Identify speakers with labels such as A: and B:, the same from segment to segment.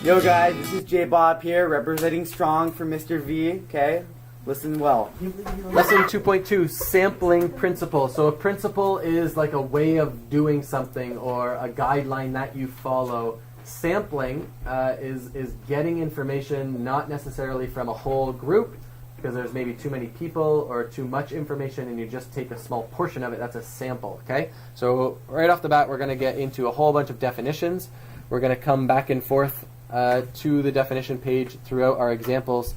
A: Yo guys, this is J Bob here, representing strong for Mr. V, okay? Listen well.
B: Lesson 2.2, sampling principle. So a principle is like a way of doing something or a guideline that you follow. Sampling is getting information not necessarily from a whole group, because there's maybe too many people or too much information and you just take a small portion of it. That's a sample, okay? So right off the bat, we're going to get into a whole bunch of definitions. We're going to come back and forth to the definition page throughout our examples.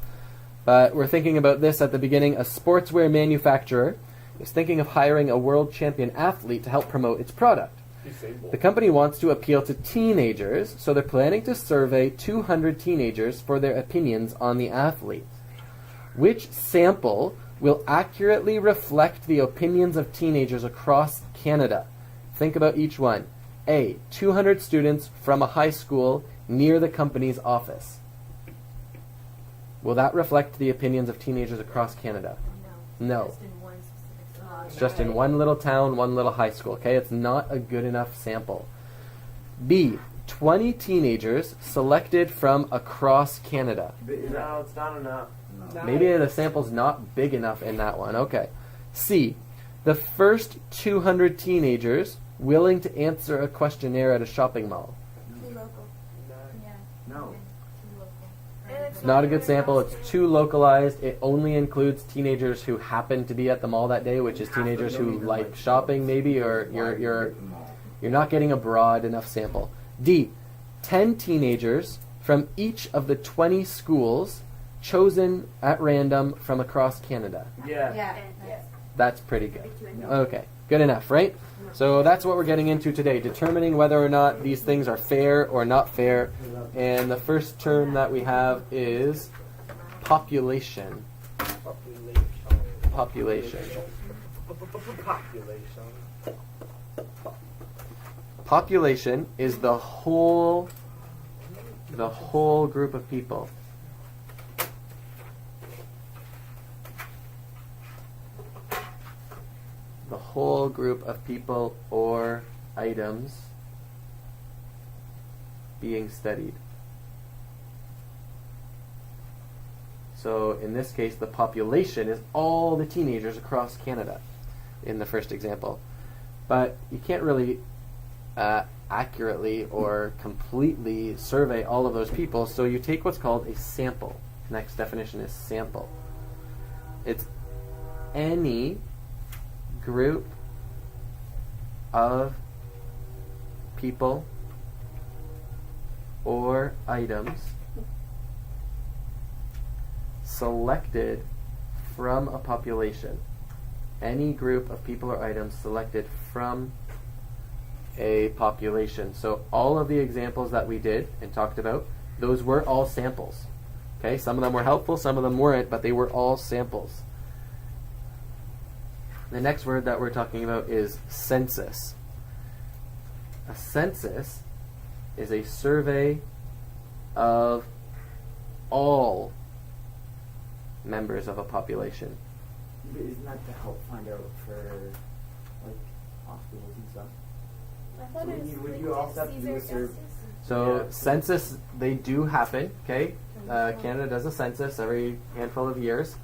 B: But we're thinking about this at the beginning. A sportswear manufacturer is thinking of hiring a world champion athlete to help promote its product. The company wants to appeal to teenagers, so they're planning to survey 200 teenagers for their opinions on the athlete. Which sample will accurately reflect the opinions of teenagers across Canada? Think about each one. A, 200 students from a high school near the company's office. Will that reflect the opinions of teenagers across Canada? No.
C: Just in one specific
B: It's just in one little town, one little high school. Okay, it's not a good enough sample. B, 20 teenagers selected from across Canada.
D: No, it's not enough. No.
B: Maybe the sample's not big enough in that one. Okay. C, the first 200 teenagers willing to answer a questionnaire at a shopping mall.
C: Too local. Yeah.
A: No.
C: Too local.
B: It's not a good sample. It's too localized. It only includes teenagers who happen to be at the mall that day, which is teenagers who like shopping maybe, or you're not getting a broad enough sample. D, 10 teenagers from each of the 20 schools chosen at random from across Canada.
D: Yeah.
C: Yeah.
B: That's pretty good. Okay, good enough, right? So that's what we're getting into today, determining whether or not these things are fair or not fair. And the first term that we have is population. Population. Population is the whole group of people. The whole group of people or items being studied. So in this case, the population is all the teenagers across Canada in the first example. But you can't really accurately or completely survey all of those people, so you take what's called a sample. Next definition is sample. It's any group of people or items selected from a population. Any group of people or items selected from a population. So all of the examples that we did and talked about, those were all samples. Okay, some of them were helpful, some of them weren't, but they were all samples. The next word that we're talking about is census. A census is a survey of all members of a population.
A: Isn't that to help find out for like hospitals and stuff?
C: I thought it was
A: Would you also have to do a survey?
B: So census, they do happen, okay? Canada does a census every handful of years.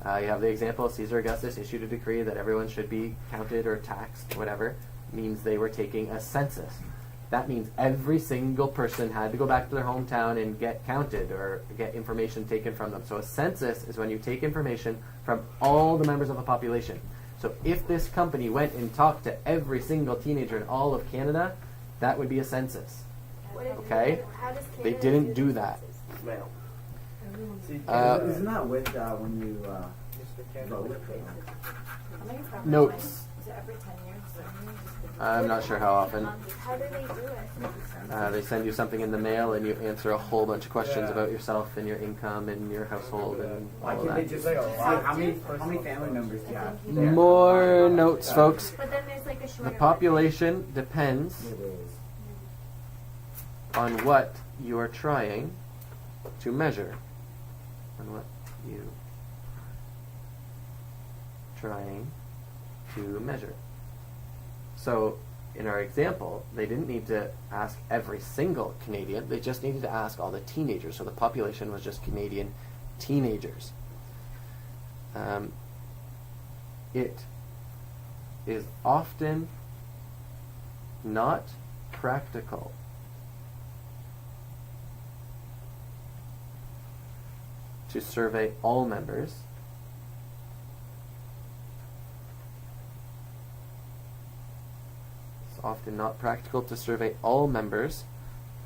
B: You have the example, Caesar Augustus issued a decree that everyone should be counted or taxed, whatever. Means they were taking a census. That means every single person had to go back to their hometown and get counted or get information taken from them. So a census is when you take information from all the members of a population. So if this company went and talked to every single teenager in all of Canada, that would be a census. Okay? They didn't do that.
D: Mail.
A: Isn't that with when you vote?
B: Notes.
C: Is it every 10 years?
B: I'm not sure how often.
C: How do they do it?
B: They send you something in the mail and you answer a whole bunch of questions about yourself and your income and your household and
A: Why
B: all
A: can't they
B: of
A: just
B: that.
A: how many family members do you have?
B: More notes, folks.
C: But then there's like a
B: The
C: shorter
B: population depends
A: It is.
B: on what you are trying to measure. On what you are trying to measure. So in our example, they didn't need to ask every single Canadian. They just needed to ask all the teenagers. So the population was just Canadian teenagers. It is often not practical to survey all members It's often not practical to survey all members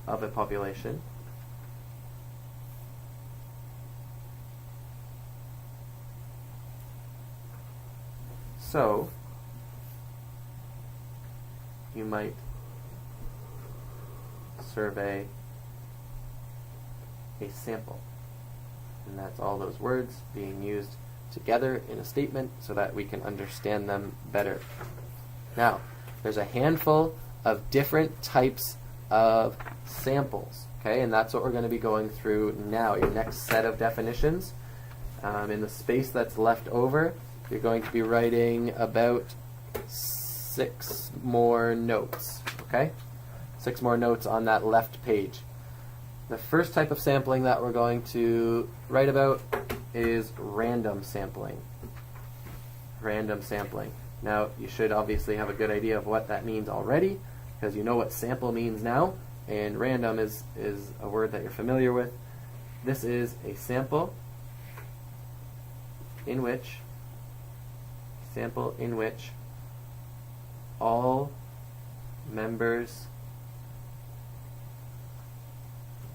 B: of a population. So, you might survey a sample. And that's all those words being used together in a statement so that we can understand them better. Now, there's a handful of different types of samples, okay? And that's what we're going to be going through now, your next set of definitions. In the space that's left over, you're going to be writing about 6 more notes, okay? 6 more notes on that left page. The first type of sampling that we're going to write about is random sampling. Random sampling. Now, you should obviously have a good idea of what that means already, because you know what sample means now, and random is a word that you're familiar with. This is a sample in which all members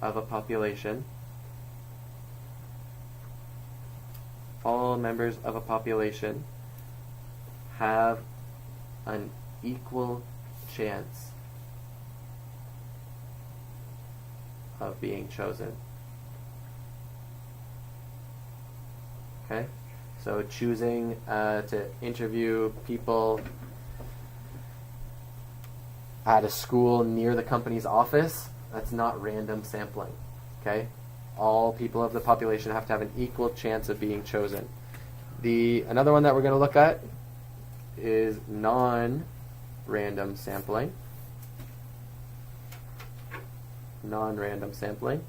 B: of a population have an equal chance of being chosen. Okay? So choosing to interview people at a school near the company's office, that's not random sampling. Okay? All people of the population have to have an equal chance of being chosen. Another one that we're going to look at is non-random sampling. Non-random sampling,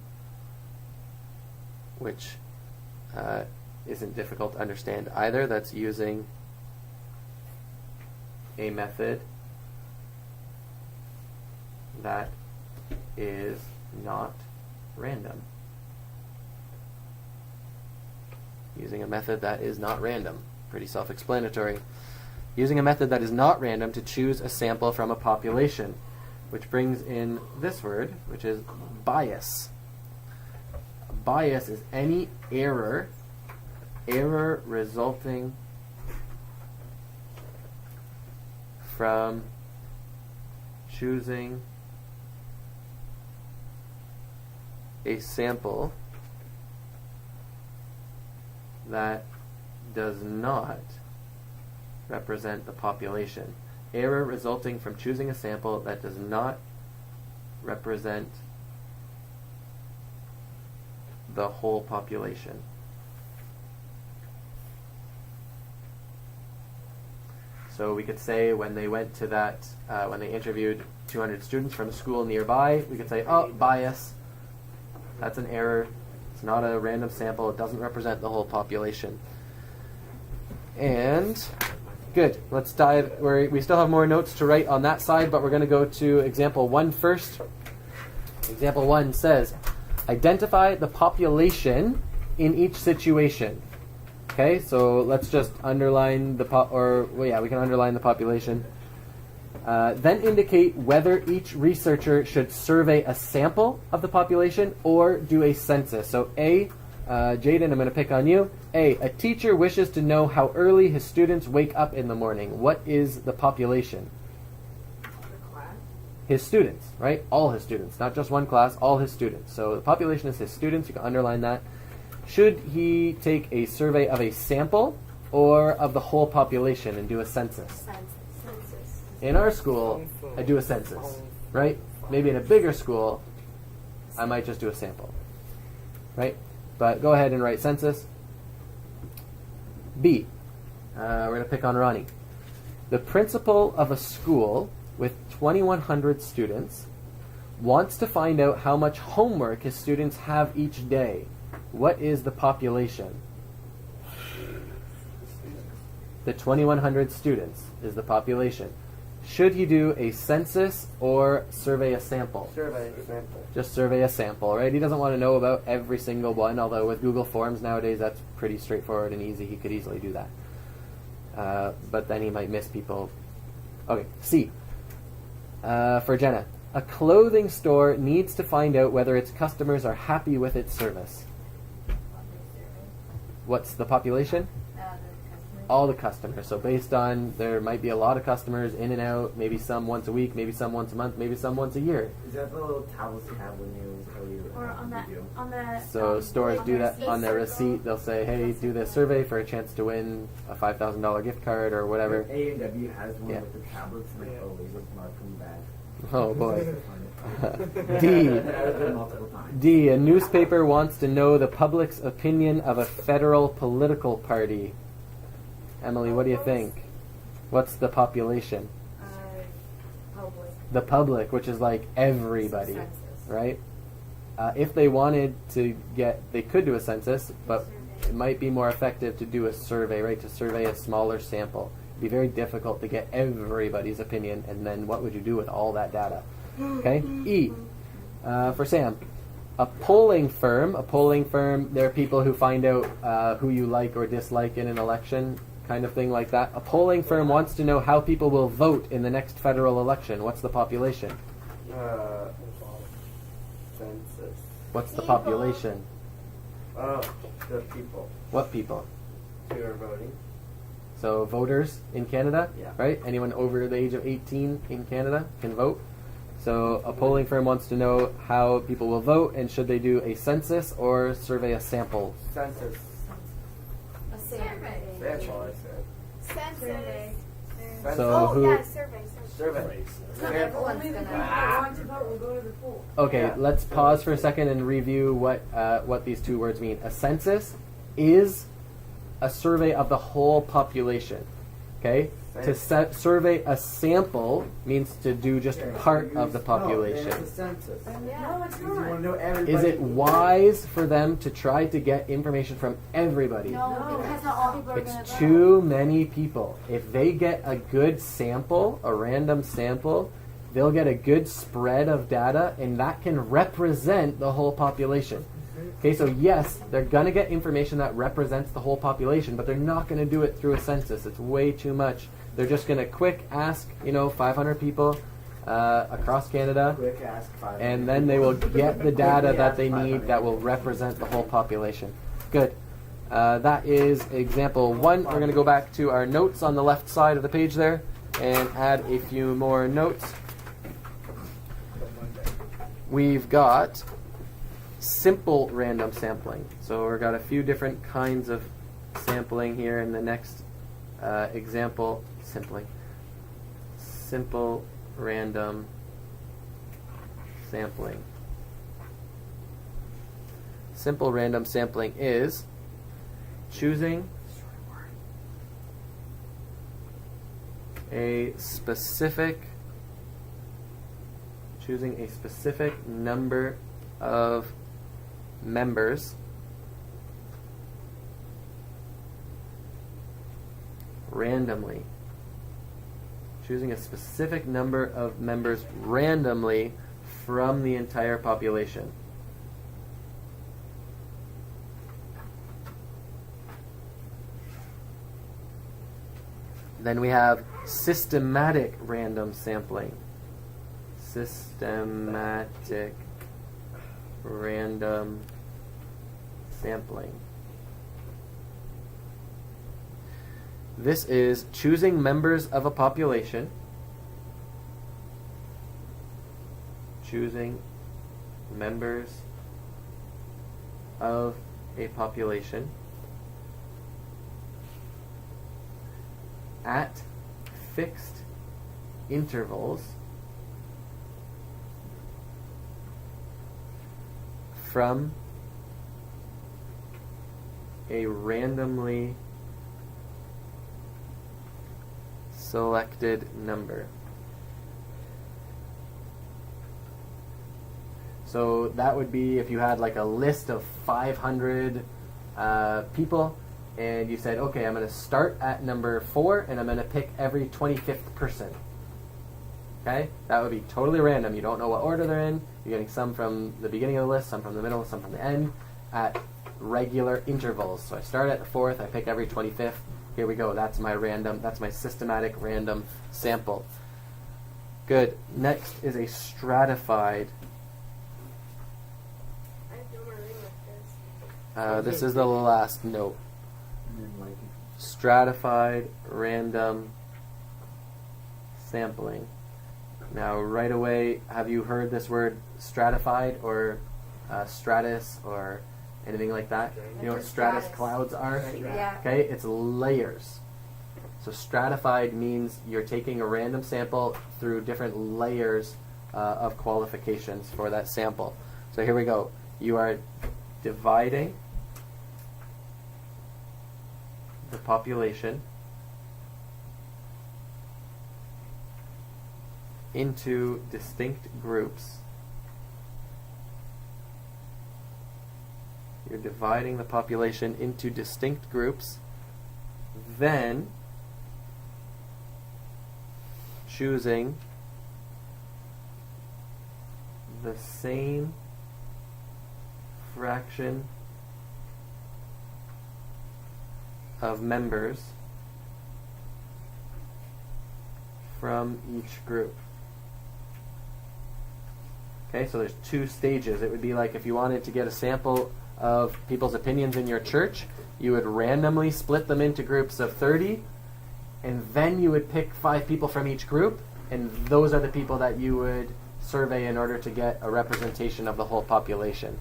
B: which isn't difficult to understand either. That's using a method that is not random. Using a method that is not random. Pretty self-explanatory. Using a method that is not random to choose a sample from a population, which brings in this word, which is bias. Bias is any error resulting from choosing a sample that does not represent the population. Error resulting from choosing a sample that does not represent the whole population. So we could say when they went to that, when they interviewed 200 students from a school nearby, we could say, oh, bias. That's an error. It's not a random sample. It doesn't represent the whole population. And good. Let's dive. We still have more notes to write on that side, but we're going to go to example 1 first. Example 1 says, identify the population in each situation. Okay, so let's just underline we can underline the population. Then indicate whether each researcher should survey a sample of the population or do a census. So A, Jaden, I'm going to pick on you. A teacher wishes to know how early his students wake up in the morning. What is the population?
C: The class.
B: His students, right? All his students, not just one class, all his students. So the population is his students. You can underline that. Should he take a survey of a sample or of the whole population and do a census?
C: Census.
B: In our school, I do a census, right? Maybe in a bigger school, I might just do a sample, right? But go ahead and write census. B, we're going to pick on Ronnie. The principal of a school with 2,100 students, wants to find out how much homework his students have each day. What is the population? The 2,100 students is the population. Should he do a census or survey a sample?
D: Survey sample.
B: Just survey a sample, right? He doesn't want to know about every single one, although with Google Forms nowadays that's pretty straightforward and easy. He could easily do that. But then he might miss people. Okay, C. For Jenna. A clothing store needs to find out whether its customers are happy with its service. What's the population? All the customers. So based on, there might be a lot of customers in and out, maybe some once a week, maybe some once a month, maybe some once a year.
A: Is that the little tablets you have when you tell you
C: Or on that,
A: you do?
C: on the.
B: So stores
C: on
B: do that
C: receipt
B: on their
C: circle.
B: receipt. They'll say, hey, do this survey for a chance to win a $5,000 gift card or whatever.
A: A&W has one
B: Yeah.
A: with the tablets and like always just mark them back.
B: Oh boy.
A: That
B: D.
A: has been multiple times.
B: D. A newspaper wants to know the public's opinion of a federal political party. Emily, what do you think? What's the population?
C: Public.
B: The public, which is like everybody,
C: Census.
B: right? If they wanted to they could do a census, but it might be more effective to do a survey, right? To survey a smaller sample. It'd be very difficult to get everybody's opinion, and then what would you do with all that data? Okay? E. For Sam. A polling firm, there are people who find out who you like or dislike in an election, kind of thing like that. A polling firm wants to know how people will vote in the next federal election. What's the population?
D: Census.
B: What's the
C: People.
B: population?
D: Oh, the people
B: What people?
D: who are voting.
B: So voters in Canada,
D: Yeah.
B: right? Anyone over the age of 18 in Canada can vote. So a polling firm wants to know how people will vote, and should they do a census or survey a sample?
D: Census.
C: A survey.
D: Sample, I said.
C: Survey.
D: Census.
B: So
C: Oh,
B: who?
C: yeah, survey.
D: Survey.
C: Not everyone's gonna.
B: Okay,
D: Yeah.
B: let's pause for a second and review what these two words mean. A census is a survey of the whole population. Okay, to survey a sample means to do just part of the population.
A: No, it's a census.
C: No, it's
A: Because you want
C: not.
A: to know everybody.
B: Is it wise for them to try to get information from everybody?
C: No, because not all people are gonna
B: It's
C: vote.
B: too many people. If they get a good sample, a random sample, they'll get a good spread of data, and that can represent the whole population. Okay, so yes, they're going to get information that represents the whole population, but they're not going to do it through a census. It's way too much. They're just going to quick ask, 500 people across Canada,
A: Quick ask 500
B: and then they will get the data
A: Quickly
B: that
A: ask
B: they need
A: 500
B: that will represent the whole population. Good. That is example 1. We're going to go back to our notes on the left side of the page there and add a few more notes. We've got simple random sampling. So we've got a few different kinds of sampling here in the next example. Simple random sampling. Simple random sampling is choosing a specific number of members randomly. Choosing a specific number of members randomly from the entire population. Then we have systematic random sampling. Systematic random sampling. This is choosing members of a population. Choosing members of a population at fixed intervals from a randomly selected number. So that would be if you had like a list of 500 people, and you said, okay, I'm going to start at number 4, and I'm going to pick every 25th person. Okay? That would be totally random. You don't know what order they're in. You're getting some from the beginning of the list, some from the middle, some from the end, at regular intervals. So I start at the 4th, I pick every 25th. Here we go. That's my systematic random sample. Good. Next is a stratified. This is the last note. Stratified random sampling. Now, right away, have you heard this word stratified or stratus or anything like that? You know what stratus clouds are?
C: Yeah.
B: Okay, it's layers. So stratified means you're taking a random sample through different layers of qualifications for that sample. So here we go. You are dividing the population into distinct groups. You're dividing the population into distinct groups, then choosing the same fraction of members from each group. Okay, so there's 2 stages. It would be like if you wanted to get a sample of people's opinions in your church, you would randomly split them into groups of 30, and then you would pick 5 people from each group, and those are the people that you would survey in order to get a representation of the whole population.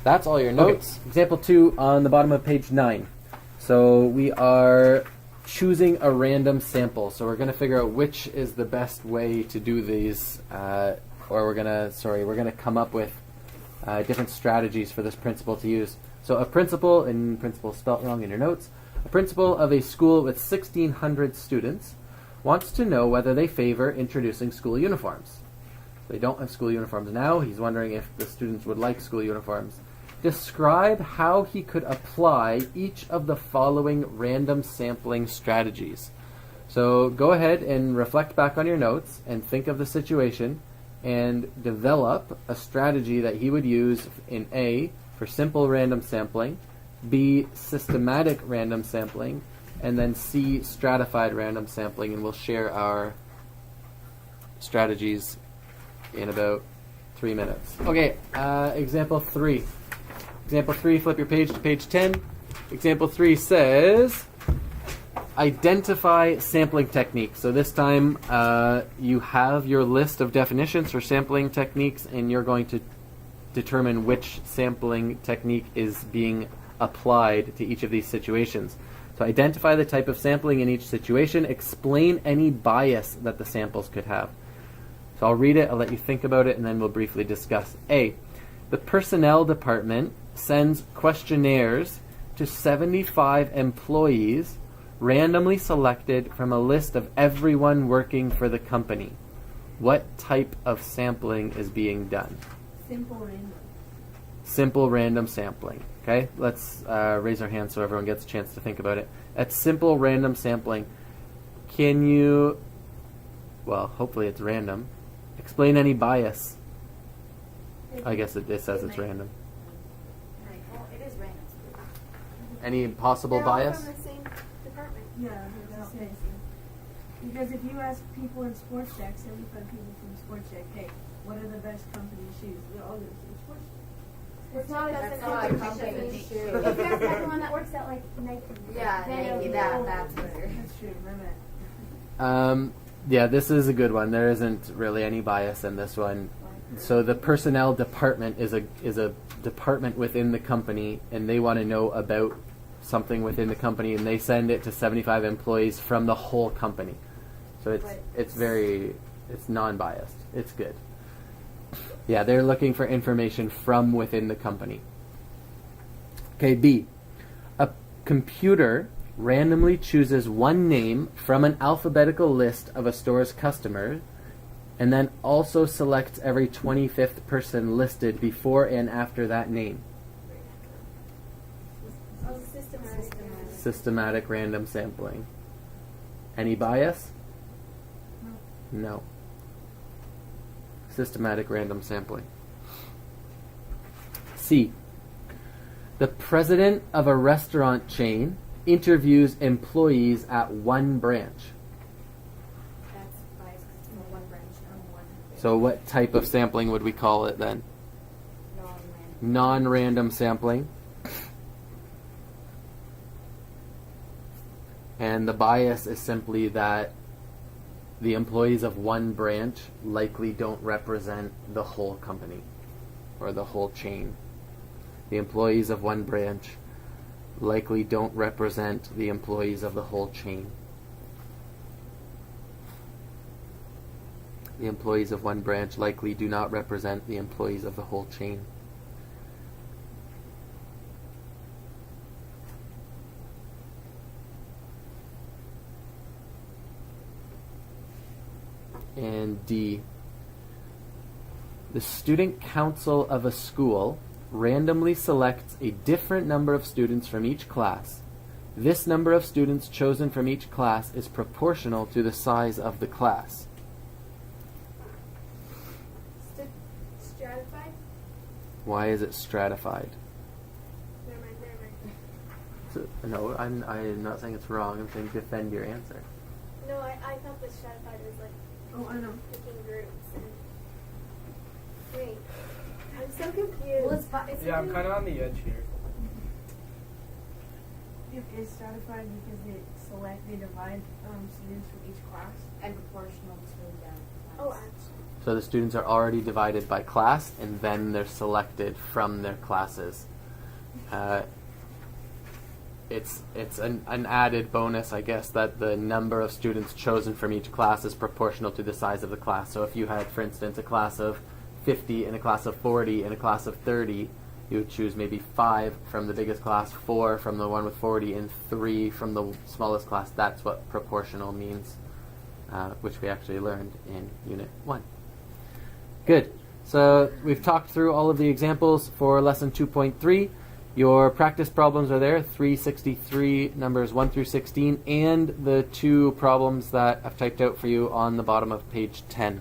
B: That's all your notes. Okay. Example 2 on the bottom of page 9. So we are choosing a random sample. So we're going to figure out which is the best way to do these, or we're going to come up with different strategies for this principal to use. So a principal, and principal spelt wrong in your notes, a principal of a school with 1,600 students wants to know whether they favor introducing school uniforms. They don't have school uniforms now. He's wondering if the students would like school uniforms. Describe how he could apply each of the following random sampling strategies. So go ahead and reflect back on your notes and think of the situation and develop a strategy that he would use in A, for simple random sampling, B, systematic random sampling, and then C, stratified random sampling, and we'll share our strategies in about 3 minutes. Okay, example 3. Example 3, flip your page to page 10. Example 3 says, identify sampling techniques. So this time you have your list of definitions for sampling techniques, and you're going to determine which sampling technique is being applied to each of these situations. So identify the type of sampling in each situation. Explain any bias that the samples could have. So I'll read it, I'll let you think about it, and then we'll briefly discuss. A, the personnel department sends questionnaires to 75 employees randomly selected from a list of everyone working for the company. What type of sampling is being done?
C: Simple random.
B: Simple random sampling. Okay, let's raise our hands so everyone gets a chance to think about it. At simple random sampling, can you, well, hopefully it's random, explain any bias? I guess it says it's random.
C: Well, it is random.
B: Any possible
E: They're all
B: bias?
E: from the same department.
F: Yeah, that's the same. Because if you ask people in Sports Check, 75 people from Sports Check, hey, what are the best company shoes? They're all going to say Sports Check.
E: It's not
C: That's
E: a
C: not a
E: company
C: company
E: shoe.
C: shoe.
E: If you ask everyone that works at like Nike.
C: Yeah, Nike, that's where.
F: That's true, my bad.
B: Yeah, this is a good one. There isn't really any bias in this one. So the personnel department is a department within the company, and they want to know about something within the company, and they send it to 75 employees from the whole company. So it's non-biased. It's good. Yeah, they're looking for information from within the company. Okay, B. A computer randomly chooses one name from an alphabetical list of a store's customers and then also selects every 25th person listed before and after that name.
E: Oh, systematic.
B: Systematic random sampling. Any bias? No. Systematic random sampling. C. The president of a restaurant chain interviews employees at one branch.
C: That's biased because it's from one branch, not one.
B: So what type of sampling would we call it then?
C: Non-random.
B: Non-random sampling. And the bias is simply that the employees of one branch likely don't represent the whole company or the whole chain. The employees of one branch likely don't represent the employees of the whole chain. The employees of one branch likely do not represent the employees of the whole chain. And D. The student council of a school randomly selects a different number of students from each class. This number of students chosen from each class is proportional to the size of the class.
E: Stratified?
B: Why is it stratified?
E: Never mind.
B: So, no, I'm not saying it's wrong. I'm saying defend your answer.
E: No, I thought the stratified was like
F: Oh, I know.
E: picking groups and... Wait. I'm so confused.
C: Well, it's
D: Yeah, I'm kind of on the edge here.
F: It's stratified because they divide students from each class.
C: and proportional to the
E: Oh,
C: class.
E: actually.
B: So the students are already divided by class, and then they're selected from their classes. It's an added bonus, I guess, that the number of students chosen from each class is proportional to the size of the class. So if you had, for instance, a class of 50 and a class of 40 and a class of 30, you would choose maybe 5 from the biggest class, 4 from the one with 40, and 3 from the smallest class. That's what proportional means, which we actually learned in Unit 1. Good. So we've talked through all of the examples for Lesson 2.3. Your practice problems are there, 363, numbers 1 through 16, and the 2 problems that I've typed out for you on the bottom of page 10.